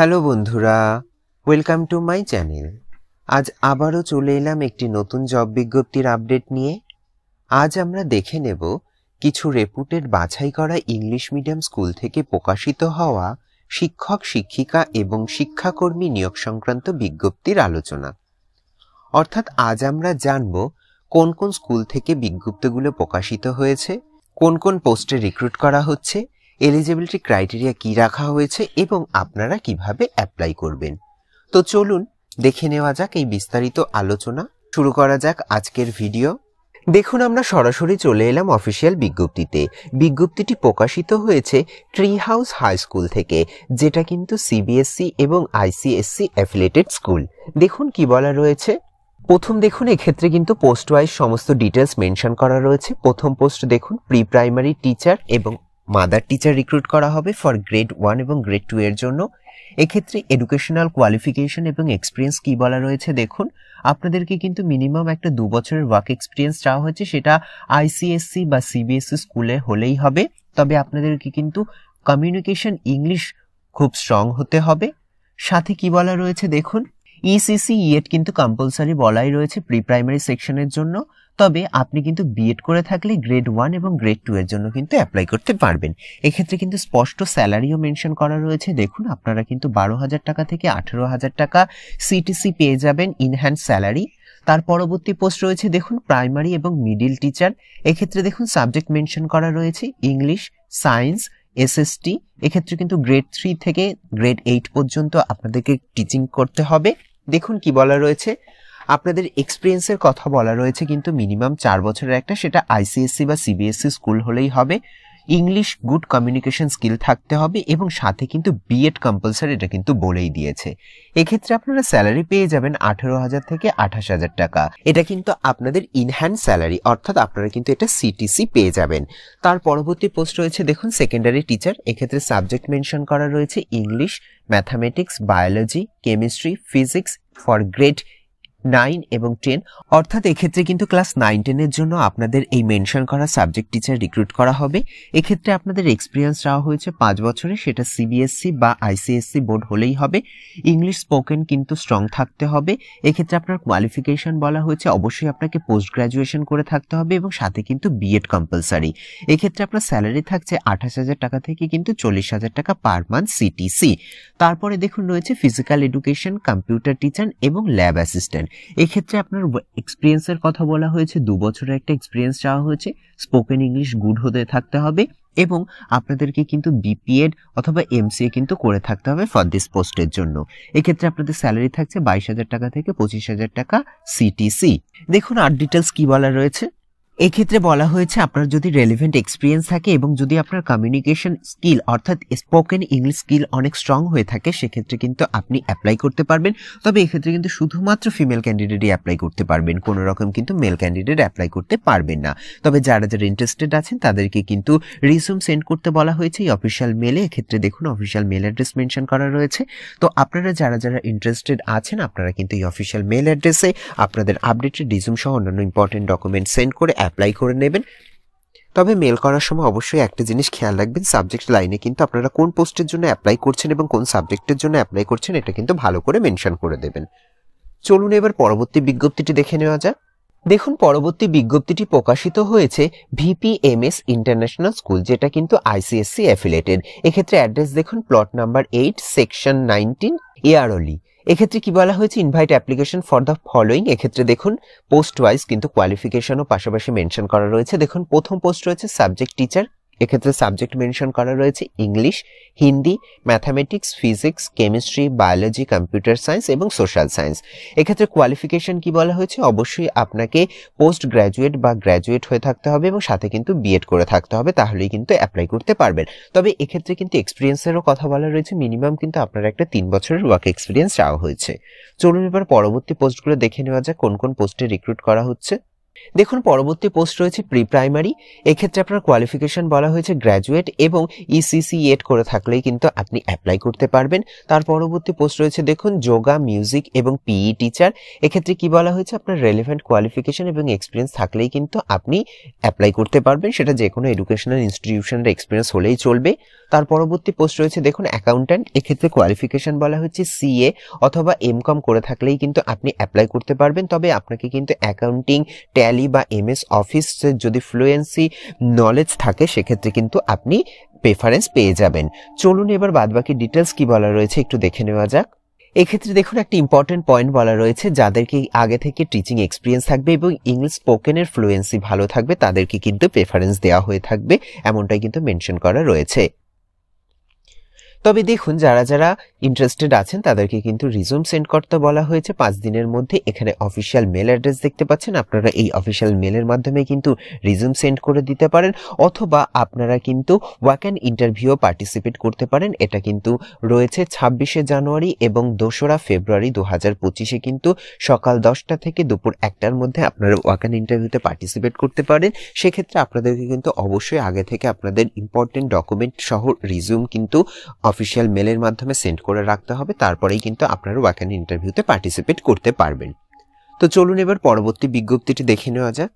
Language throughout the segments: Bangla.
হ্যালো বন্ধুরা, ওয়েলকাম টু মাই চ্যানেল। আজ আবারও চলে এলাম একটি নতুন জব বিজ্ঞপ্তির আপডেট নিয়ে। আজ আমরা দেখে নেব কিছু রেপুটেড বাছাই করা ইংলিশ মিডিয়াম স্কুল থেকে প্রকাশিত হওয়া শিক্ষক শিক্ষিকা এবং শিক্ষাকর্মী নিয়োগ সংক্রান্ত বিজ্ঞপ্তির আলোচনা। অর্থাৎ আজ আমরা জানব কোন কোন স্কুল থেকে বিজ্ঞপ্তিগুলো প্রকাশিত হয়েছে, কোন কোন পোস্টে রিক্রুট করা হচ্ছে, এলিজিবিলিটি ক্রাইটেরিয়া কি রাখা হয়েছে এবং আপনারা কিভাবে অ্যাপ্লাই করবেন। তো চলুন দেখে নেওয়া যাক এই বিস্তারিত আলোচনা। শুরু করা যাক আজকের ভিডিও। দেখুন, আমরা সরাসরি চলে এলাম অফিসিয়াল বিজ্ঞপ্তিতে। বিজ্ঞপ্তিটি প্রকাশিত হয়েছে ট্রি হাউস হাই স্কুল থেকে, যেটা কিন্তু সিবিএসসি এবং আইসিএসসি অ্যাফিলিয়েটেড স্কুল। দেখুন কি বলা রয়েছে। প্রথম দেখুন, এক্ষেত্রে কিন্তু পোস্ট ওয়াইজ সমস্ত ডিটেলস মেনশন করা রয়েছে। প্রথম পোস্ট দেখুন, প্রি প্রাইমারি টিচার এবং মাদার টিচার রিক্রুট করা হবে ফর গ্রেড 1 এবং গ্রেড 2 এর জন্য। এক্ষেত্রে এডুকেশনাল কোয়ালিফিকেশন এবং এক্সপিরিয়েন্স কি বলা রয়েছে দেখুন। আপনাদেরকে কিন্তু মিনিমাম একটা 2 বছরের ওয়ার্ক এক্সপিরিয়েন্স চাওয়া হয়েছে, সেটা আইসিএসসি বা সিবিএসসি স্কুলে হলেই হবে। তবে আপনাদেরকে কিন্তু কমিউনিকেশন ইংলিশ খুব স্ট্রং হতে হবে। সাথে কি বলা রয়েছে দেখুন, ইসিসি ইএড কিন্তু কম্পালসারি বলাই রয়েছে প্রি প্রাইমারি সেকশনের জন্য। তবে আপনি কিন্তু বিএড করে থাকলে গ্রেড 1 এবং গ্রেড 2 এর জন্য কিন্তু অ্যাপ্লাই করতে পারবেন। এক্ষেত্রে কিন্তু স্পষ্ট স্যালারিও মেনশন করা রয়েছে। দেখুন, আপনারা কিন্তু 12,000 টাকা থেকে 18,000 টাকা সিটিসি পেয়ে যাবেন ইনহ্যান্ড স্যালারি। তার পরবর্তী পোস্ট রয়েছে দেখুন, প্রাইমারি এবং মিডিল টিচার। এক্ষেত্রে দেখুন সাবজেক্ট মেনশন করা রয়েছে ইংলিশ, সায়েন্স, এসএসটি। এক্ষেত্রে কিন্তু গ্রেড 3 থেকে গ্রেড 8 পর্যন্ত আপনাদেরকে টিচিং করতে হবে। দেখুন কি বলা রয়েছে, আপনাদের এক্সপিরিয়েন্সের কথা বলা রয়েছে কিন্তু মিনিমাম 4 বছরের একটা, সেটা আইসিএসসি বা সিবিএসসি স্কুল হলেই হবে। ইংলিশ গুড কমিউনিকেশন স্কিল থাকতে হবে এবং সাথে কিন্তু বিএড কম্পালসারি, এটা কিন্তু বলেই দিয়েছে। এক্ষেত্রে আপনারা স্যালারি পেয়ে যাবেন 18,000 থেকে 28,000 টাকা। এটা কিন্তু আপনাদের ইনহ্যান্ড স্যালারি, অর্থাৎ আপনারা কিন্তু এটা সিটিসি পেয়ে যাবেন। তার পরবর্তী পোস্ট রয়েছে দেখুন, সেকেন্ডারি টিচার। এক্ষেত্রে সাবজেক্ট মেনশন করা রয়েছে English, mathematics, biology, chemistry, physics for grade 9 এবং 10। অর্থাৎ এক্ষেত্রে কিন্তু ক্লাস 9-10 এর জন্য আপনাদের এই মেনশন করা সাবজেক্ট টিচার রিক্রুট করা হবে। এক্ষেত্রে আপনাদের এক্সপিরিয়েন্স চাওয়া হয়েছে 5 বছরে, সেটা সিবিএসসি বা আইসিএসসি বোর্ড হলেই হবে। ইংলিশ স্পোকেন কিন্তু স্ট্রং থাকতে হবে। এক্ষেত্রে আপনার কোয়ালিফিকেশন বলা হয়েছে অবশ্যই আপনাকে পোস্ট গ্রাজুয়েশন করে থাকতে হবে এবং সাথে কিন্তু বিএড কম্পালসারি। এক্ষেত্রে আপনার স্যালারি থাকছে 28,000 টাকা থেকে কিন্তু 40,000 টাকা পার মান্থ সিটিসি। তারপরে দেখুন রয়েছে ফিজিক্যাল এডুকেশন, কম্পিউটার টিচার এবং ল্যাব অ্যাসিস্ট্যান্ট। এক্ষেত্রে আপনার এক্সপিরিয়েন্সের কথা বলা হয়েছে, 2 বছরের একটা এক্সপিরিয়েন্স চাওয়া হয়েছে। স্পোকেন ইংলিশ গুড হতে থাকতে হবে এবং আপনাদেরকে কিন্তু বিপিএড অথবা এমসিএ কিন্তু করে থাকতে হবে ফর দিস পোস্টের জন্য। এক্ষেত্রে আপনাদের স্যালারি থাকছে 22,000 টাকা থেকে 25,000 টাকা সিটিসি। দেখুন আর ডিটেলস কি বলা রয়েছে। এক্ষেত্রে বলা হয়েছে আপনার যদি রেলিভেন্ট এক্সপিরিয়েন্স থাকে এবং যদি আপনার কমিউনিকেশন স্কিল অর্থাৎ স্পোকেন ইংলিশ স্কিল অনেক স্ট্রং হয়ে থাকে, সেক্ষেত্রে কিন্তু আপনি অ্যাপ্লাই করতে পারবেন। তবে এক্ষেত্রে কিন্তু শুধুমাত্র ফিমেল ক্যান্ডিডেটই অ্যাপ্লাই করতে পারবেন, কোনো রকম কিন্তু মেল ক্যান্ডিডেট অ্যাপ্লাই করতে পারবেন না। তবে যারা যারা ইন্টারেস্টেড আছেন তাদেরকে কিন্তু রিজিউম সেন্ড করতে বলা হয়েছে এই অফিসিয়াল মেলে। এক্ষেত্রে দেখুন অফিসিয়াল মেল অ্যাড্রেস মেনশন করা রয়েছে। তো আপনারা যারা যারা ইন্টারেস্টেড আছেন, আপনারা কিন্তু এই অফিসিয়াল মেল অ্যাড্রেসে আপনাদের আপডেটেড রিজিউম সহ অন্যান্য ইম্পর্টেন্ট ডকুমেন্ট সেন্ড করে অ্যাপ্লাই করে নেবেন। তবে মেল করার সময় অবশ্যই একটা জিনিস খেয়াল রাখবেন, সাবজেক্ট লাইনে কিন্তু আপনারা কোন পোস্টের জন্য অ্যাপ্লাই করছেন এবং কোন সাবজেক্টের জন্য অ্যাপ্লাই করছেন এটা কিন্তু ভালো করে মেনশন করে দেবেন। চলুন এবার পরবর্তী বিজ্ঞপ্তিটি দেখে নেওয়া যাক। দেখুন, পরবর্তী বিজ্ঞপ্তিটি প্রকাশিত হয়েছে ভিপিএমএস ইন্টারন্যাশনাল স্কুল, যেটা কিন্তু আইসিএসসি অ্যাফিলিয়েটেড। এক্ষেত্রে অ্যাড্রেস দেখুন, প্লট নাম্বার 8 সেকশন 19 এয়ারলি। এক্ষেত্রে কি বলা হয়েছে, invite application for the following. এক্ষেত্রে দেখুন পোস্ট ওয়াইজ কিন্তু কোয়ালিফিকেশনও পাশাপাশি মেনশন করা রয়েছে। দেখুন প্রথম পোস্ট রয়েছে সাবজেক্ট টিচার। এক্ষেত্রে সাবজেক্ট মেনশন করা রয়েছে English, Hindi, mathematics, physics, chemistry, biology, computer science এবং সোশ্যাল সায়েন্স। এক্ষেত্রে কোয়ালিফিকেশন কি বলা হয়েছে, অবশ্যই আপনাকে পোস্ট গ্র্যাজুয়েট বা গ্র্যাজুয়েট হয়ে থাকতে হবে এবং সাথে কিন্তু বিএড করে থাকতে হবে, তাহলেই কিন্তু অ্যাপ্লাই করতে পারবেন। তবে এক্ষেত্রে কিন্তু এক্সপিরিয়েন্সেরও কথা বলা রয়েছে, মিনিমাম কিন্তু আপনার একটা 3 বছরের ওয়ার্ক এক্সপিরিয়েন্স চাওয়া হয়েছে। চলুন এবার পরবর্তী পোস্টগুলো দেখে নেওয়া যাক কোন কোন পোস্টে রিক্রুট করা হচ্ছে। দেখুন পরবর্তী পোস্ট রয়েছে প্রি প্রাইমারি। এক্ষেত্রে আপনার কোয়ালিফিকেশন বলা হয়েছে গ্র্যাজুয়েট এবং ইসিসি-8 করে থাকলেই কিন্তু আপনি অ্যাপ্লাই করতে পারবেন। তার পরবর্তী পোস্ট রয়েছে দেখুন যোগা, মিউজিক এবং পিই টিচার। এক্ষেত্রে কি বলা হয়েছে, আপনার রেলেভেন্ট কোয়ালিফিকেশন এবং এক্সপিরিয়েন্স থাকলেই কিন্তু আপনি অ্যাপ্লাই করতে পারবেন, সেটা যে কোনো এডুকেশনাল ইনস্টিটিউশনের এক্সপিরিয়েন্স হলেই চলবে। তার পরবর্তী পোস্ট রয়েছে দেখুন অ্যাকাউন্ট্যান্ট। এক্ষেত্রে কোয়ালিফিকেশন বলা হচ্ছে সিএ অথবা এমকম করে থাকলেই কিন্তু আপনি অ্যাপ্লাই করতে পারবেন, তবে আপনাকে কিন্তু অ্যাকাউন্টিং, ট্যালি বা এমএস অফিস যদি ফ্লুয়েন্সি নলেজ থাকে সেক্ষেত্রে কিন্তু আপনি প্রেফারেন্স পেয়ে যাবেন। চলুন এবার বাদবাকি ডিটেলস কি বলা রয়েছে একটু দেখে নেওয়া যাক। এক্ষেত্রে দেখুন একটা ইম্পর্টেন্ট পয়েন্ট বলা রয়েছে, যাদেরকে আগে থেকে টিচিং এক্সপিরিয়েন্স থাকবে এবং ইংলিশ স্পোকেনের ফ্লুয়েন্সি ভালো থাকবে তাদেরকে কিন্তু প্রেফারেন্স দেওয়া হয়ে থাকবে, এমনটাই কিন্তু মেনশন করা রয়েছে। তবে দেখুন যারা যারা ইন্টারেস্টেড আছেন তাদেরকে কিন্তু রিজিউম সেন্ড করতে বলা হয়েছে 5 দিনের মধ্যে। এখানে অফিসিয়াল মেল অ্যাড্রেস দেখতে পাচ্ছেন, আপনারা এই অফিসিয়াল মেলের মাধ্যমে কিন্তু রিজিউম সেন্ড করে দিতে পারেন, অথবা আপনারা কিন্তু ওয়াক অ্যান্ড ইন্টারভিউ পার্টিসিপেট করতে পারেন। এটা কিন্তু রয়েছে 26শে জানুয়ারি এবং 2রা ফেব্রুয়ারি 2025-এ কিন্তু সকাল 10টা থেকে দুপুর 1টার মধ্যে আপনারা ওয়াক অ্যান্ড ইন্টারভিউতে পার্টিসিপেট করতে পারেন। সেক্ষেত্রে আপনাদেরকে কিন্তু অবশ্যই আগে থেকে আপনাদের ইম্পর্টেন্ট ডকুমেন্ট সহ রিজিউম কিন্তু অফিসিয়াল মেলের মাধ্যমে সেন্ড করে রাখতে হবে, তারপরেই কিন্তু আপনারা ওয়াক অ্যান্ড ইন্টারভিউতে পার্টিসিপেট করতে পারবেন। তো চলুন এবার পরবর্তী বিজ্ঞপ্তিটি দেখে নেওয়া যাক।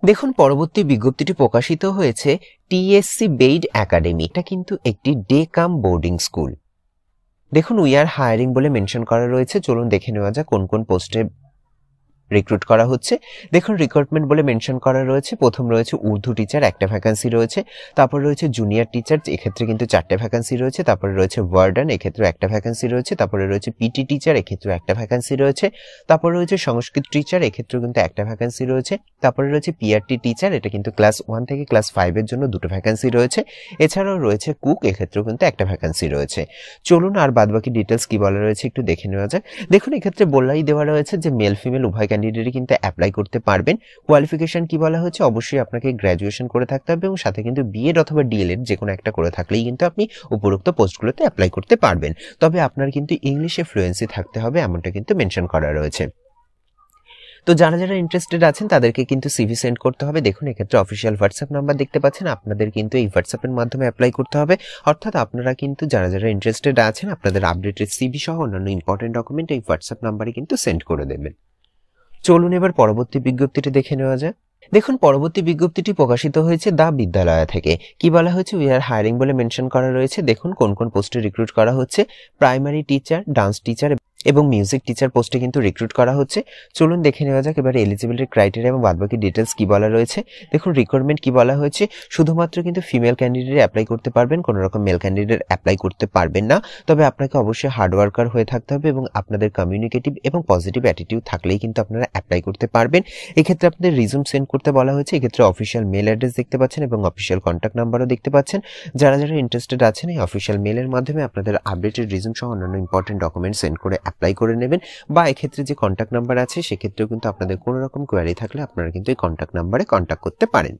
দেখুন পরবর্তী বিজ্ঞপ্তিটি প্রকাশিত হয়েছে টিএসসি বেইড একাডেমি। এটা কিন্তু একটি ডে কাম বোর্ডিং স্কুল। দেখুন উই আর হায়ারিং বলে মেনশন করা রয়েছে। চলুন দেখে নেওয়া যাক কোন কোন পোস্টে রিক্রুট করা হচ্ছে। দেখুন রিক্রুটমেন্ট বলে মেনশন করা রয়েছে। প্রথম রয়েছে উর্দু টিচার, একটা ভ্যাকান্সি রয়েছে। তারপর রয়েছে জুনিয়র টিচার, এক্ষেত্রে কিন্তু 4টে ভ্যাকান্সি রয়েছে। তারপরে রয়েছে ওয়ার্ডেন, এক্ষেত্রে একটা ভ্যাকান্সি রয়েছে। তারপরে রয়েছে পিটি টিচার, এক্ষেত্রে একটা ভ্যাকান্সি রয়েছে। তারপরে রয়েছে সংস্কৃত টিচার, এক্ষেত্রে কিন্তু একটা ভ্যাকান্সি রয়েছে। তারপরে রয়েছে পিআরটি টিচার, এটা কিন্তু ক্লাস 1 থেকে ক্লাস 5-এর জন্য 2টো ভ্যাকান্সি রয়েছে। এছাড়াও রয়েছে কুক, এক্ষেত্রেও কিন্তু একটা ভ্যাকান্সি রয়েছে। চলুন আর বাদবাকি ডিটেলস কি বলা রয়েছে একটু দেখে নেওয়া যাক। দেখুন এক্ষেত্রে বলাই দেওয়া রয়েছে যে মেল ফিমেল উভয় ক্যান্ডিডেটই কিন্তু অ্যাপ্লাই করতে পারবেন। কোয়ালিফিকেশন কি বলা হয়েছে, অবশ্যই আপনাকে গ্র্যাজুয়েশন করে থাকতে হবে এবং সাথে কিন্তু বিএড অথবা ডিএলএড যে কোনো একটা করে থাকলেই কিন্তু আপনি উপরোক্ত পোস্টগুলোতে অ্যাপ্লাই করতে পারবেন। তবে আপনার কিন্তু ইংলিশে ফ্লুয়েন্সি থাকতে হবে, এমনটা কিন্তু মেনশন করা রয়েছে। তো যারা যারা ইন্টারেস্টেড আছেন তাদেরকে কিন্তু সিভি সেন্ড করতে হবে। দেখুন এক্ষেত্রে অফিসিয়াল হোয়াটসঅ্যাপ নাম্বার দেখতে পাচ্ছেন, আপনাদের কিন্তু এই হোয়াটসঅ্যাপের মাধ্যমে অ্যাপ্লাই করতে হবে। অর্থাৎ আপনারা কিন্তু যারা যারা ইন্টারেস্টেড আছেন আপনাদের আপডেটেড সিভি সহ অন্যান্য ইম্পর্টেন্ট ডকুমেন্ট এই হোয়াটসঅ্যাপ নাম্বারে কিন্তু সেন্ড করে দেবেন। চলুন এবার পরবর্তী বিজ্ঞপ্তিটি দেখে নেওয়া যাক। দেখুন পরবর্তী বিজ্ঞপ্তিটি প্রকাশিত হয়েছে দা বিদ্যালয় থেকে। কি বলা হয়েছে, উই আর হায়ারিং বলে মেনশন করা রয়েছে। দেখুন কোন কোন পোস্টে রিক্রুট করা হচ্ছে। প্রাইমারি টিচার, ডান্স টিচার এবং মিউজিক টিচার পোস্টে কিন্তু রিক্রুট করা হচ্ছে। চলুন দেখে নেওয়া যাক এবারে এলিজিবিলিটি ক্রাইটেরিয়া এবং বাদবাকি ডিটেলস কি বলা রয়েছে। দেখুন রিকোয়ারমেন্ট কি বলা হয়েছে, শুধুমাত্র কিন্তু ফিমেল ক্যান্ডিডেট অ্যাপ্লাই করতে পারবেন, কোনো রকম মেল ক্যান্ডিডেট অ্যাপ্লাই করতে পারবেন না। তবে আপনাকে অবশ্যই হার্ড ওয়ার্কার হয়ে থাকতে হবে এবং আপনাদের কমিউনিকেটিভ এবং পজিটিভ অ্যাটিটিউড থাকলেই কিন্তু আপনারা অ্যাপ্লাই করতে পারবেন। এক্ষেত্রে আপনাদের রিজিউম সেন্ড করতে বলা হয়েছে। এক্ষেত্রে অফিসিয়াল মেল অ্যাড্রেস দেখতে পাচ্ছেন এবং অফিসিয়াল কন্ট্যাক্ট নাম্বারও দেখতে পাচ্ছেন। যারা যারা ইন্টারেস্টেড আছেন এই অফিসিয়াল মেলের মাধ্যমে আপনাদের আপডেটেড রিজিউম সহ অন্যান্য ইম্পর্টেন্ট ডকুমেন্ট সেন্ড করে অ্যাপ্লাই করে নেবেন, বা এক্ষেত্রে যে কন্ট্যাক্ট নাম্বার আছে সেক্ষেত্রেও কিন্তু আপনাদের কোনো রকম কোয়ারি থাকলে আপনারা কিন্তু এই কন্ট্যাক্ট নাম্বারে কন্ট্যাক্ট করতে পারেন।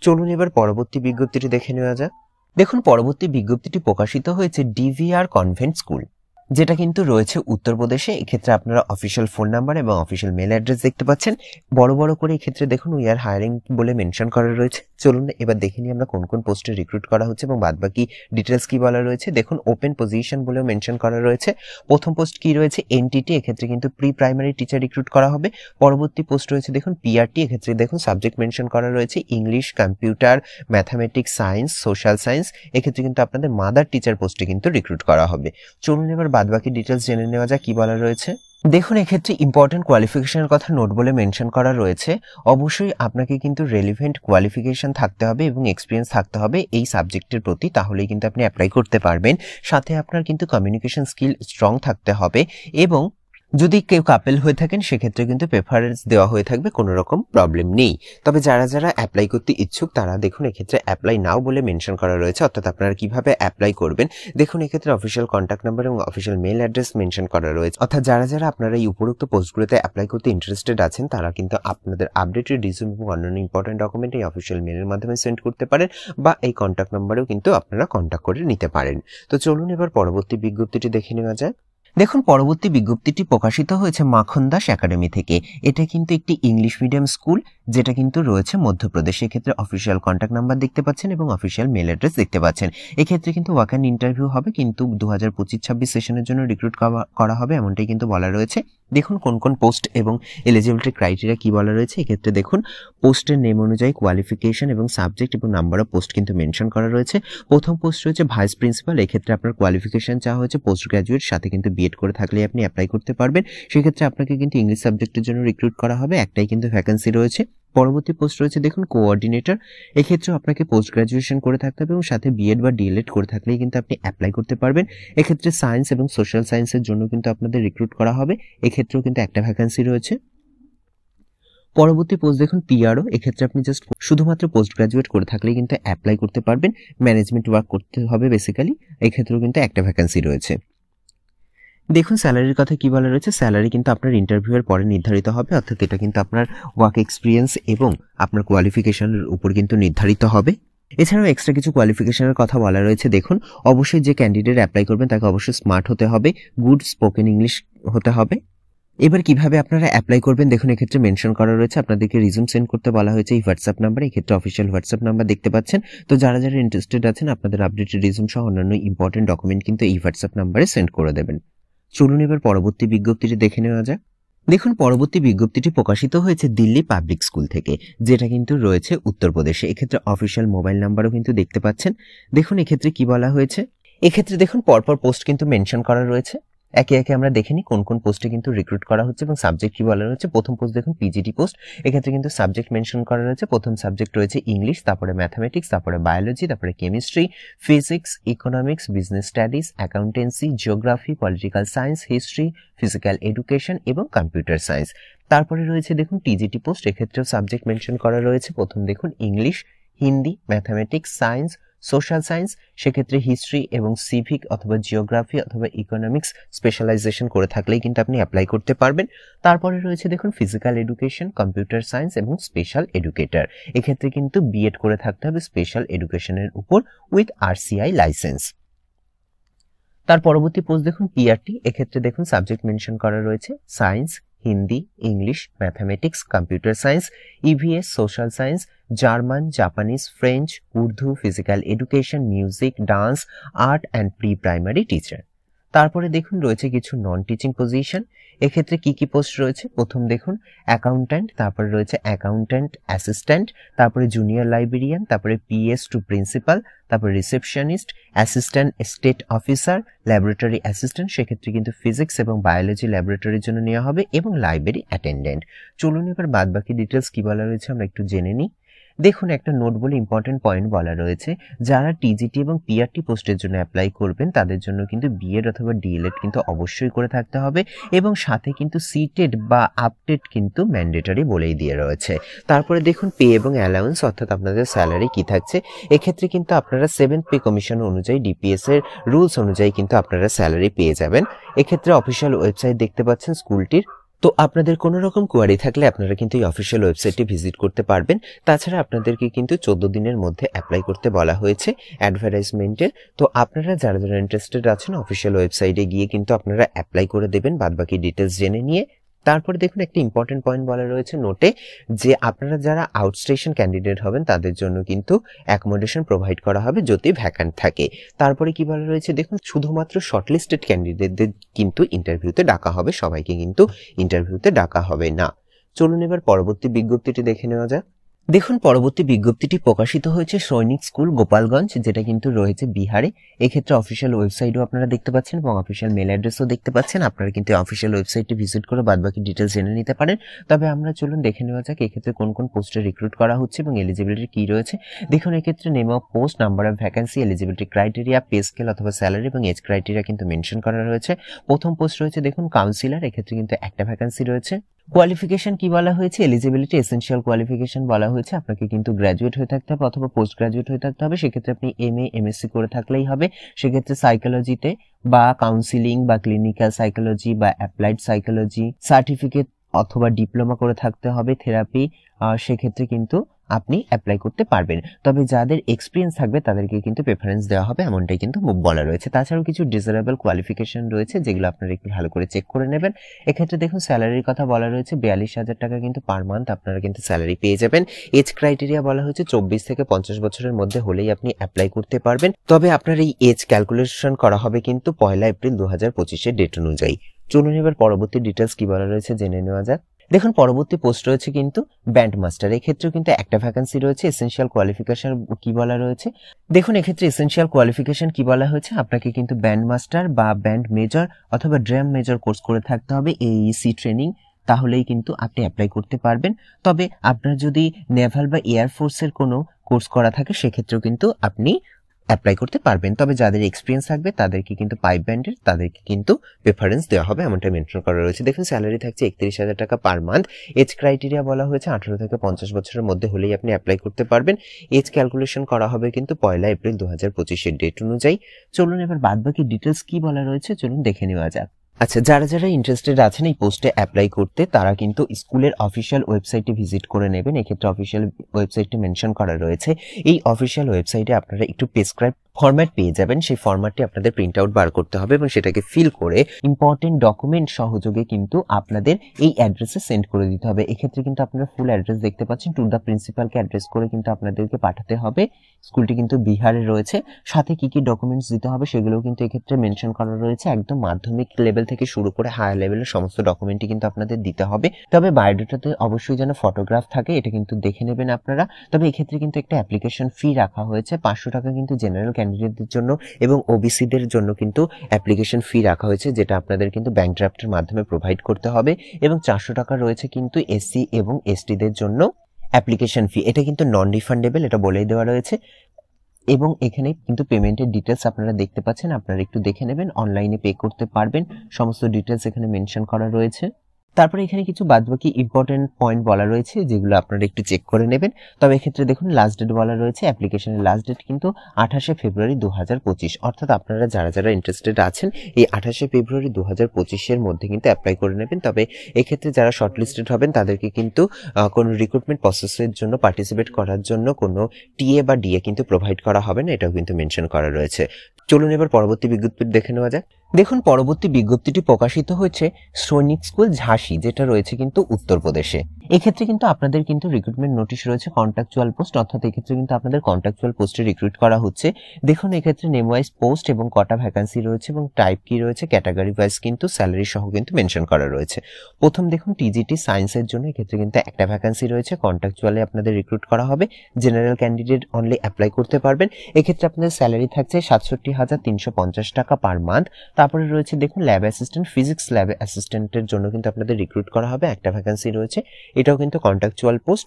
চলুন এবার পরবর্তী বিজ্ঞপ্তিটি দেখে নেওয়া যাক। দেখুন পরবর্তী বিজ্ঞপ্তিটি প্রকাশিত হয়েছে ডিভিআর কনভেন্ট স্কুল, যেটা কিন্তু রয়েছে উত্তরপ্রদেশে। এক্ষেত্রে আপনারা অফিসিয়াল ফোন নাম্বার এবং অফিসিয়াল মেল অ্যাড্রেস দেখতে পাচ্ছেন। বড় বড় করে এক্ষেত্রে দেখুন উই আর হায়ারিং বলে মেনশন করা রয়েছে। চলুন এবার দেখে নিই আমরা কোন কোন পোস্টে রিক্রুট করা হচ্ছে এবং বাদবাকি ডিটেলস কি বলা রয়েছে। দেখুন ওপেন পজিশন বলেও মেনশন করা রয়েছে। প্রথম পোস্ট কি রয়েছে, এনটিটি, এক্ষেত্রে কিন্তু প্রি প্রাইমারি টিচার রিক্রুট করা হবে। পরবর্তী পোস্ট রয়েছে দেখুন পিআরটি, এক্ষেত্রে দেখুন সাবজেক্ট মেনশন করা রয়েছে English, computer, mathematics, science, social science. এক্ষেত্রে কিন্তু আপনাদের মাদার টিচার পোস্টে কিন্তু রিক্রুট করা হবে। চলুন এবার বাদবাকি ডিটেলস জেনে নেওয়া যাক কি বলা রয়েছে। দেখুন এক্ষেত্রে ইম্পর্টেন্ট কোয়ালিফিকেশনের কথা নোট বলে মেনশন করা রয়েছে। অবশ্যই আপনাকে কিন্তু রেলিভেন্ট কোয়ালিফিকেশন থাকতে হবে এবং এক্সপিরিয়েন্স থাকতে হবে এই সাবজেক্টের প্রতি, তাহলেই কিন্তু আপনি অ্যাপ্লাই করতে পারবেন। সাথে আপনার কিন্তু কমিউনিকেশন স্কিল স্ট্রং থাকতে হবে এবং যদি কেউ কাপেল হয়ে থাকেন সেক্ষেত্রে কিন্তু প্রেফারেন্স দেওয়া হয়ে থাকবে, কোনো রকম প্রবলেম নেই। তবে যারা যারা অ্যাপ্লাই করতে ইচ্ছুক তারা দেখুন এক্ষেত্রে অ্যাপ্লাই নাও বলে মেনশন করা রয়েছে। অর্থাৎ আপনারা কিভাবে অ্যাপ্লাই করবেন, দেখুন এক্ষেত্রে অফিসিয়াল কন্ট্যাক্ট নাম্বার এবং অফিসিয়াল মেল অ্যাড্রেস মেনশন করা রয়েছে। অর্থাৎ যারা যারা আপনারা এই উপরোক্ত পোস্টগুলোতে অ্যাপ্লাই করতে ইন্টারেস্টেড আছেন তারা কিন্তু আপনাদের আপডেটেড রিজিউম এবং অন্যান্য ইম্পর্টেন্ট ডকুমেন্ট এই অফিসিয়াল মেলের মাধ্যমে সেন্ড করতে পারেন, বা এই কন্ট্যাক্ট নাম্বারেও কিন্তু আপনারা কন্ট্যাক্ট করে নিতে পারেন। তো চলুন এবার পরবর্তী বিজ্ঞপ্তিটি দেখে নেওয়া যায়। দেখুন পরবর্তী বিজ্ঞপ্তিটি প্রকাশিত হয়েছে মাখন দাস একাডেমি থেকে। এটা কিন্তু একটি ইংলিশ মিডিয়াম স্কুল যেটা কিন্তু রয়েছে মধ্যপ্রদেশ। এক্ষেত্রে অফিসিয়াল কন্ট্যাক্ট নাম্বার দেখতে পাচ্ছেন এবং অফিসিয়াল মেল অ্যাড্রেস দেখতে পাচ্ছেন। এক্ষেত্রে কিন্তু ওয়াক অ্যান্ড ইন্টারভিউ হবে, কিন্তু 2025-26 সেশনের জন্য রিক্রুট করা হবে এমনটাই কিন্তু বলা রয়েছে। দেখুন কোন কোন পোস্ট এবং এলিজিবিলিটি ক্রাইটেরিয়া কি বলা রয়েছে। এক্ষেত্রে দেখুন পোস্টের নেম অনুযায়ী কোয়ালিফিকেশন এবং সাবজেক্ট এবং নাম্বার অফ পোস্ট কিন্তু মেনশন করা রয়েছে। প্রথম পোস্ট রয়েছে ভাইস প্রিন্সিপাল। এক্ষেত্রে আপনার কোয়ালিফিকেশন চাওয়া হয়েছে পোস্ট গ্রাজুয়েট, সাথে কিন্তু বিএড করে থাকলে আপনি অ্যাপ্লাই করতে পারবেন। সেক্ষেত্রে আপনাকে কিন্তু ইংলিশ সাবজেক্টের জন্য রিক্রুট করা হবে, একটাই কিন্তু ভ্যাকেন্সি রয়েছে। পরবর্তী পোস্ট রয়েছে দেখুন কোঅর্ডিনেটর। এক্ষেত্রে আপনাকে পোস্ট গ্রাজুয়েশন করে থাকতে হবে এবং সাথে বিএড বা ডিএলএড করে থাকলেই কিন্তু আপনি অ্যাপ্লাই করতে পারবেন। এক্ষেত্রে সায়েন্স এবং সোশ্যাল সায়েন্সের জন্য কিন্তু আপনাদের রিক্রুট করা হবে, এক্ষেত্রেও কিন্তু একটা ভ্যাকেন্সি রয়েছে। পরবর্তী পোস্ট দেখুন পিআরও। এক্ষেত্রে আপনি জাস্ট শুধুমাত্র পোস্ট গ্রাজুয়েট করে থাকলেই কিন্তু অ্যাপ্লাই করতে পারবেন। ম্যানেজমেন্ট ওয়ার্ক করতে হবে বেসিক্যালি, এক্ষেত্রেও কিন্তু একটা ভ্যাকেন্সি রয়েছে। দেখুন স্যালারির কথা কি বলা রয়েছে। স্যালারি কিন্তু আপনার ইন্টারভিউয়ের পরে নির্ধারিত হবে, অর্থাৎ এটা কিন্তু আপনার ওয়ার্ক এক্সপিরিয়েন্স এবং আপনার কোয়ালিফিকেশনের উপর কিন্তু নির্ধারিত হবে। এছাড়াও এক্সট্রা কিছু কোয়ালিফিকেশনের কথা বলা রয়েছে। দেখুন অবশ্যই যে ক্যান্ডিডেট অ্যাপ্লাই করবেন তাকে অবশ্যই স্মার্ট হতে হবে, গুড স্পোকেন ইংলিশ হতে হবে। এবার কিভাবে আপনারা অ্যাপ্লাই করবেন দেখুন এক্ষেত্রে মেনশন করা রয়েছে। আপনাদেরকে রিজুম সেন্ড করতে বলা হয়েছে এই হোয়াটসঅ্যাপ নাম্বারে। এক্ষেত্রে অফিসিয়াল হোয়াটসঅ্যাপ নাম্বার দেখতে পাচ্ছেন। তো যারা যারা ইন্টারেস্টেড আছেন আপনাদের আপডেটেড রিজুম সহ অন্যান্য ইম্পর্টেন্ট ডকুমেন্ট কিন্তু এই হোয়াটসঅ্যাপ নাম্বারে সেন্ড করে দেবেন। চলুন এবার পরবর্তী বিজ্ঞপ্তিটি দেখে নেওয়া যাক। দেখুন পরবর্তী বিজ্ঞপ্তিটি প্রকাশিত হয়েছে দিল্লি পাবলিক স্কুল থেকে, যেটা কিন্তু রয়েছে উত্তরপ্রদেশে। এক্ষেত্রে অফিসিয়াল মোবাইল নাম্বারও কিন্তু দেখতে পাচ্ছেন। দেখুন এক্ষেত্রে কি বলা হয়েছে। এক্ষেত্রে দেখুন পরপর পোস্ট কিন্তু মেনশন করা রয়েছে। একে একে আমরা দেখে নিই কোন কোন পোস্টে কিন্তু রিক্রুট করা হচ্ছে এবং সাবজেক্ট কি বলা রয়েছে। প্রথম পোস্ট দেখুন পিজিটি পোস্ট। এক্ষেত্রে কিন্তু সাবজেক্ট মেনশন করা রয়েছে। প্রথম সাবজেক্ট রয়েছে ইংলিশ, তারপরে ম্যাথামেটিক্স, তারপরে বায়োলজি, তারপরে chemistry, physics, economics, business studies, accountancy, geography, political science, history, physical education এবং কম্পিউটার সায়েন্স। তারপরে রয়েছে দেখুন টিজিটি পোস্ট। এক্ষেত্রেও সাবজেক্ট মেনশন করা রয়েছে। প্রথম দেখুন English, Hindi, mathematics, science, social science, সেক্ষেত্রে হিস্ট্রি এবং সিভিক অথবা জিওগ্রাফি অথবা ইকোনমিক্স স্পেশালাইজেশন করে থাকলেই কিন্তু আপনি অ্যাপ্লাই করতে পারবেন। তারপরে রয়েছে দেখুন ফিজিক্যাল এডুকেশন, কম্পিউটার সায়েন্স এবং স্পেশাল এডুকেটর। এক্ষেত্রে কিন্তু বিএড করে থাকতে হবে স্পেশাল এডুকেশনের উপর উইথ আরসিআই লাইসেন্স। তার পরবর্তী পোস্ট দেখুন পিআরটি। এক্ষেত্রে দেখুন সাবজেক্ট মেনশন করা রয়েছে science, Hindi, English, mathematics, computer science, EVS, social science, German, Japanese, French, Urdu, physical education, music, dance, art and pre primary teacher. তারপরে দেখুন রয়েছে কিছু নন টিচিং পজিশন। এক্ষেত্রে কি কি পোস্ট রয়েছে। প্রথম দেখুন অ্যাকাউন্ট্যান্ট, তারপরে রয়েছে অ্যাকাউন্ট্যান্ট অ্যাসিস্ট্যান্ট, তারপরে জুনিয়র লাইব্রেরিয়ান, তারপরে পিএস টু প্রিন্সিপাল, তারপরে receptionist, assistant state officer, laboratory assistant. সেক্ষেত্রে কিন্তু ফিজিক্স এবং বায়োলজি ল্যাবরেটরির জন্য নেওয়া হবে এবং লাইব্রেরি অ্যাটেন্ডেন্ট। চলুন এবার বাদ বাকি ডিটেলস কি বলা রয়েছে আমরা একটু জেনে নিই। দেখুন একটা নোট বলে ইম্পর্টেন্ট পয়েন্ট বলা রয়েছে। যারা টিজিটি এবং পিআরটি পোস্টের জন্য অ্যাপ্লাই করবেন তাদের জন্য কিন্তু বিএড অথবা ডিএলএড কিন্তু অবশ্যই করে থাকতে হবে এবং সাথে কিন্তু সিটেড বা আপডেট কিন্তু ম্যান্ডেটরি বলেই দিয়ে রয়েছে। তারপরে দেখুন পে এবং অ্যালাউন্স, অর্থাৎ আপনাদের স্যালারি কি থাকছে। এক্ষেত্রে কিন্তু আপনারা 7th পে কমিশন অনুযায়ী ডিপিএস এর রুলস অনুযায়ী কিন্তু আপনারা স্যালারি পেয়ে যাবেন। এক্ষেত্রে অফিসিয়াল ওয়েবসাইট দেখতে পাচ্ছেন স্কুলটির। তো আপনাদের কোনো রকম কোয়ারি থাকলে আপনারা কিন্তু এই অফিসিয়াল ওয়েবসাইটটি ভিজিট করতে পারবেন। তাছাড়া আপনাদেরকে কিন্তু 14 দিনের মধ্যে অ্যাপ্লাই করতে বলা হয়েছে অ্যাডভার্টাইজমেন্টের। তো আপনারা যারা যারা ইন্টারেস্টেড আছেন অফিসিয়াল ওয়েবসাইটে গিয়ে কিন্তু আপনারা অ্যাপ্লাই করে দেবেন বাদবাকি ডিটেলস জেনে নিয়ে। তারপরে দেখুন একটা ইম্পর্টেন্ট পয়েন্ট বলা রয়েছে নোটে, যে আপনারা যারা আউটস্টেশন ক্যান্ডিডেট হবেন তাদের জন্য কিন্তু অ্যাকোমোডেশন প্রোভাইড করা হবে যদি ভ্যাকান্ট থাকে। তারপরে কি বলা রয়েছে দেখুন শুধুমাত্র শর্টলিস্টেড ক্যান্ডিডেটদের কিন্তু ইন্টারভিউতে ডাকা হবে, সবাইকে কিন্তু ইন্টারভিউতে ডাকা হবে না। চলুন এবার পরবর্তী বিজ্ঞপ্তিটি দেখে নেওয়া যাক। দেখুন পরবর্তী বিজ্ঞপ্তিটি প্রকাশিত হয়েছে সৈনিক স্কুল গোপালগঞ্জ, যেটা কিন্তু রয়েছে বিহারে। এক্ষেত্রে অফিসিয়াল ওয়েবসাইটও আপনারা দেখতে পাচ্ছেন এবং অফিসিয়াল মেল অ্যাড্রেসও দেখতে পাচ্ছেন। আপনারা কিন্তু অফিসিয়াল ওয়েবসাইটটি ভিজিট করে বাদবাকি ডিটেলস জেনে নিতে পারেন। তবে আমরা চলুন দেখে নেওয়া যাক এক্ষেত্রে কোন কোন পোস্টে রিক্রুট করা হচ্ছে এবং এলিজিবিলিটি কি রয়েছে। দেখুন এক্ষেত্রে name of post, number of vacancy, eligibility criteria, pay scale অথবা স্যালারি এবং এজ ক্রাইটেরিয়া কিন্তু মেনশন করা রয়েছে। প্রথম পোস্ট রয়েছে দেখুন কাউন্সিলর। এক্ষেত্রে কিন্তু একটা ভ্যাকেন্সি রয়েছে। কোয়ালিফিকেশন কি বলা হয়েছে, এলিজিবিলিটি এসেনশিয়াল কোয়ালিফিকেশন বলা হয়েছে। আপনাকে কিন্তু গ্র্যাজুয়েট হয়ে থাকতে হবে অথবা পোস্ট গ্র্যাজুয়েট হয়ে থাকতে হবে। সেক্ষেত্রে আপনি এমএ এমএসসি করে থাকলেই হবে। সেক্ষেত্রে সাইকোলজিতে বা কাউন্সিলিং বা ক্লিনিক্যাল সাইকোলজি বা অ্যাপ্লাইড সাইকোলজি সার্টিফিকেট অথবা ডিপ্লোমা করে থাকতে হবে। থেরাপি সেক্ষেত্রে কিন্তু আপনি অ্যাপ্লাই করতে পারবেন। তবে যাদের এক্সপিরিয়েন্স থাকবে তাদেরকে কিন্তু প্রেফারেন্স দেওয়া হবে, এমনটাই কিন্তু বলা রয়েছে। তাছাড়াও কিছু ডিজারেবল কোয়ালিফিকেশন রয়েছে যেগুলো আপনারা একটু ভালো করে চেক করে নেবেন। এক্ষেত্রে দেখুন স্যালারির কথা বলা রয়েছে 42,000 টাকা কিন্তু পার মান্থ আপনারা কিন্তু স্যালারি পেয়ে যাবেন। এজ ক্রাইটেরিয়া বলা হয়েছে 24 থেকে 50 বছরের মধ্যে হলেই আপনি অ্যাপ্লাই করতে পারবেন। তবে আপনার এই এজ ক্যালকুলেশন করা হবে কিন্তু 1 এপ্রিল 2025 ডেট অনুযায়ী। চলুন এবার পরবর্তী ডিটেলস কি বলা রয়েছে জেনে নেওয়া যাক। দেখুন পরবর্তী পোস্ট রয়েছে কিন্তু ব্যান্ড মাস্টার। এক্ষেত্রেও কিন্তু একটা ভ্যাকেন্সি রয়েছে। এসেনশিয়াল কোয়ালিফিকেশন কি বলা রয়েছে দেখুন, এক্ষেত্রে এসেনশিয়াল কোয়ালিফিকেশন কি বলা হয়েছে, আপনাকে কিন্তু ব্যান্ড মাস্টার বা ব্যান্ড মেজর অথবা ড্রাম মেজর কোর্স করে থাকতে হবে, এইইসি ট্রেনিং, তাহলেই কিন্তু আপনি অ্যাপ্লাই করতে পারবেন। তবে আপনার যদি নেভাল বা এয়ারফোর্সের কোনো কোর্স করা থাকে সেক্ষেত্রেও কিন্তু আপনি অ্যাপ্লাই করতে পারবেন। তবে যাদের এক্সপিরিয়েন্স থাকবে তাদেরকে কিন্তু পাইপ ব্যান্ডের তাদেরকে কিন্তু প্রেফারেন্স দেওয়া হবে, এমনটা মেনশন করা রয়েছে। দেখুন স্যালারি থাকছে 31,000 টাকা পার মান্থ। এজ ক্রাইটেরিয়া বলা হয়েছে 18 থেকে 50 বছরের মধ্যে হলেই আপনি অ্যাপ্লাই করতে পারবেন। এজ ক্যালকুলেশন করা হবে কিন্তু 1 এপ্রিল 2025 ডেট অনুযায়ী। চলুন এবার বাদবাকি ডিটেলস কি বলা রয়েছে চলুন দেখে নেওয়া যাক। আচ্ছা, যারা যারা ইন্টারেস্টেড আছেন এই পোস্টে অ্যাপ্লাই করতে তারা কিন্তু স্কুলের অফিসিয়াল ওয়েবসাইটে ভিজিট করে নেবেন। এক্ষেত্রে অফিসিয়াল ওয়েবসাইটে মেনশন করা রয়েছে। এই অফিসিয়াল ওয়েবসাইটে আপনারা একটু প্রেসক্রাইব ফরম্যাট পেয়ে যাবেন। সেই ফরম্যাটটি আপনাদের প্রিন্ট আউট বার করতে হবে এবং সেটাকে ফিল করে ইম্পর্টেন্ট ডকুমেন্ট সহযোগে কিন্তু আপনাদের এই অ্যাড্রেসে সেন্ড করে দিতে হবে। এক্ষেত্রে কিন্তু আপনারা ফুল অ্যাড্রেস দেখতে পাচ্ছেন, টু দ্য প্রিন্সিপালকে অ্যাড্রেস করে কিন্তু আপনাদেরকে পাঠাতে হবে। স্কুলটি কিন্তু বিহারে রয়েছে। সাথে কি কি ডকুমেন্টস দিতে হবে সেগুলোও কিন্তু এক্ষেত্রে মেনশন করা রয়েছে। একদম মাধ্যমিক লেভেল থেকে শুরু করে হায়ার লেভেলের সমস্ত ডকুমেন্টই কিন্তু আপনাদের দিতে হবে। তবে বায়োডাটাতে অবশ্যই যেন ফটোগ্রাফ থাকে, এটা কিন্তু দেখে নেবেন আপনারা। তবে এক্ষেত্রে কিন্তু একটা অ্যাপ্লিকেশন ফি রাখা হয়েছে 500 টাকা কিন্তু জেনারেল ক্যান্ডিডেটদের জন্য এবং ওবিসিদের জন্য কিন্তু অ্যাপ্লিকেশন ফি রাখা হয়েছে, যেটা আপনাদের কিন্তু ব্যাংক ড্রাফটের মাধ্যমে প্রোভাইড করতে হবে। এবং 400 টাকা রয়েছে কিন্তু এসসি এবং এসটিদের জন্য অ্যাপ্লিকেশন ফি। এটা কিন্তু নন রিফান্ডেবল, এটা বলেই দেওয়া রয়েছে। এবং এখানে কিন্তু পেমেন্টের ডিটেলস আপনারা দেখতে পাচ্ছেন, আপনারা একটু দেখে নেবেন। অনলাইনে পে করতে পারবেন, সমস্ত ডিটেলস এখানে মেনশন করা রয়েছে। তারপরে এখানে কিছু বাদবাকি ইম্পর্টেন্ট পয়েন্ট বলা রয়েছে যেগুলো আপনারা একটু চেক করে নেবেন। তবে এক্ষেত্রে দেখুন লাস্ট ডেট বলা রয়েছে, অ্যাপ্লিকেশনের লাস্ট ডেট কিন্তু 28 ফেব্রুয়ারি 2025। অর্থাৎ আপনারা যারা যারা ইন্টারেস্টেড আছেন এই 28 ফেব্রুয়ারি 2025 মধ্যে কিন্তু অ্যাপ্লাই করে নেবেন। তবে এক্ষেত্রে যারা শর্টলিস্টেড হবেন তাদেরকে কিন্তু কোনো রিক্রুটমেন্ট প্রসেসের জন্য পার্টিসিপেট করার জন্য কোনো টিএ বা ডিএ কিন্তু প্রোভাইড করা হবে না, এটাও কিন্তু মেনশন করা রয়েছে। চলুন এবার পরবর্তী বিজ্ঞপ্তি দেখে নেওয়া যাক। দেখুন পরবর্তী বিজ্ঞপ্তিটি প্রকাশিত হয়েছে সৈনিক স্কুল ঝাঁসি, যেটা রয়েছে কিন্তু উত্তরপ্রদেশে। এক্ষেত্রে কিন্তু আপনাদের কিন্তু রিক্রুটমেন্ট নোটিশ রয়েছে কন্ট্রাকচুয়াল পোস্ট, অর্থাৎ এক্ষেত্রে কিন্তু আপনাদের কন্ট্রাকচুয়াল পোস্টে রিক্রুট করা হচ্ছে। দেখুন এক্ষেত্রে নেম ওয়াইজ পোস্ট এবং কটা ভ্যাকান্সি রয়েছে এবং টাইপ কি রয়েছে, ক্যাটাগরি ওয়াইজ কিন্তু স্যালারি সহ কিন্তু মেনশন করা রয়েছে। প্রথম দেখুন টিজিটি সায়েন্সের জন্য এক্ষেত্রে কিন্তু একটা ভ্যাকান্সি রয়েছে, কন্ট্রাকচুয়ালে আপনাদের রিক্রুট করা হবে। জেনারেল ক্যান্ডিডেট অনলি অ্যাপ্লাই করতে পারবেন। এক্ষেত্রে আপনাদের স্যালারি থাকছে 67,350 টাকা পার মান্থ। তারপরে রয়েছে দেখুন ল্যাব অ্যাসিস্ট্যান্ট, ফিজিক্স ল্যাব অ্যাসিস্ট্যান্টের জন্য কিন্তু আপনাদের রিক্রুট করা হবে, একটা ভ্যাকান্সি রয়েছে, এটাও কিন্তু কন্ট্রাকচুয়াল পোস্ট।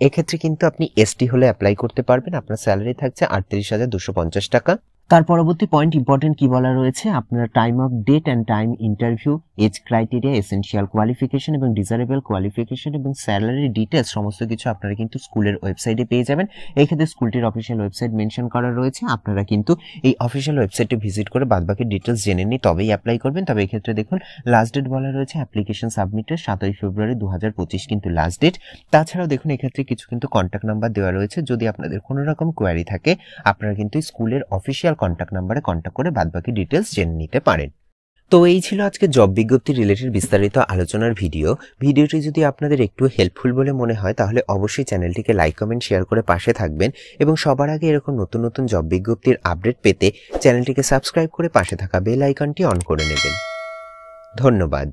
এক্ষেত্রে কিন্তু আপনি এসটি হলে অ্যাপ্লাই করতে পারবেন। আপনার স্যালারি থাকছে 38,250 টাকা। তার পরবর্তী পয়েন্ট ইম্পর্টেন্ট কি বলা রয়েছে, আপনার time of date and time interview, age criteria, essential qualification এবং ডিজারেবল কোয়ালিফিকেশন এবং স্যালারি ডিটেলস সমস্ত কিছু আপনারা কিন্তু স্কুলের ওয়েবসাইটে পেয়ে যাবেন। এক্ষেত্রে স্কুলটির অফিসিয়াল ওয়েবসাইট মেনশন করা রয়েছে, আপনারা কিন্তু এই অফিসিয়াল ওয়েবসাইটে ভিজিট করে বাদবাকি ডিটেলস জেনে নিয়ে তবেই অ্যাপ্লাই করবেন। তবে এক্ষেত্রে দেখুন লাস্ট ডেট বলা রয়েছে অ্যাপ্লিকেশন সাবমিটের 7 ফেব্রুয়ারি 2025 কিন্তু লাস্ট ডেট। তাছাড়াও দেখুন এক্ষেত্রে কিছু কিন্তু কন্ট্যাক্ট নাম্বার দেওয়া রয়েছে, যদি আপনাদের কোনো রকম কোয়ারি থাকে আপনারা কিন্তু স্কুলের অফিসিয়াল কন্ট্যাক্ট নাম্বারে কন্ট্যাক্ট করে বাদবাকি ডিটেলস জেনে নিতে পারেন। তো এই ছিল আজকে জব বিজ্ঞপ্তি রিলেটেড বিস্তারিত আলোচনার ভিডিওটি যদি আপনাদের একটু হেল্পফুল বলে মনে হয় তাহলে অবশ্যই চ্যানেলটিকে লাইক কমেন্ট শেয়ার করে পাশে থাকবেন এবং সবার আগে এরকম নতুন নতুন জব বিজ্ঞপ্তির আপডেট পেতে চ্যানেলটিকে সাবস্ক্রাইব করে পাশে থাকা বেল আইকনটি অন করে নেবেন। ধন্যবাদ।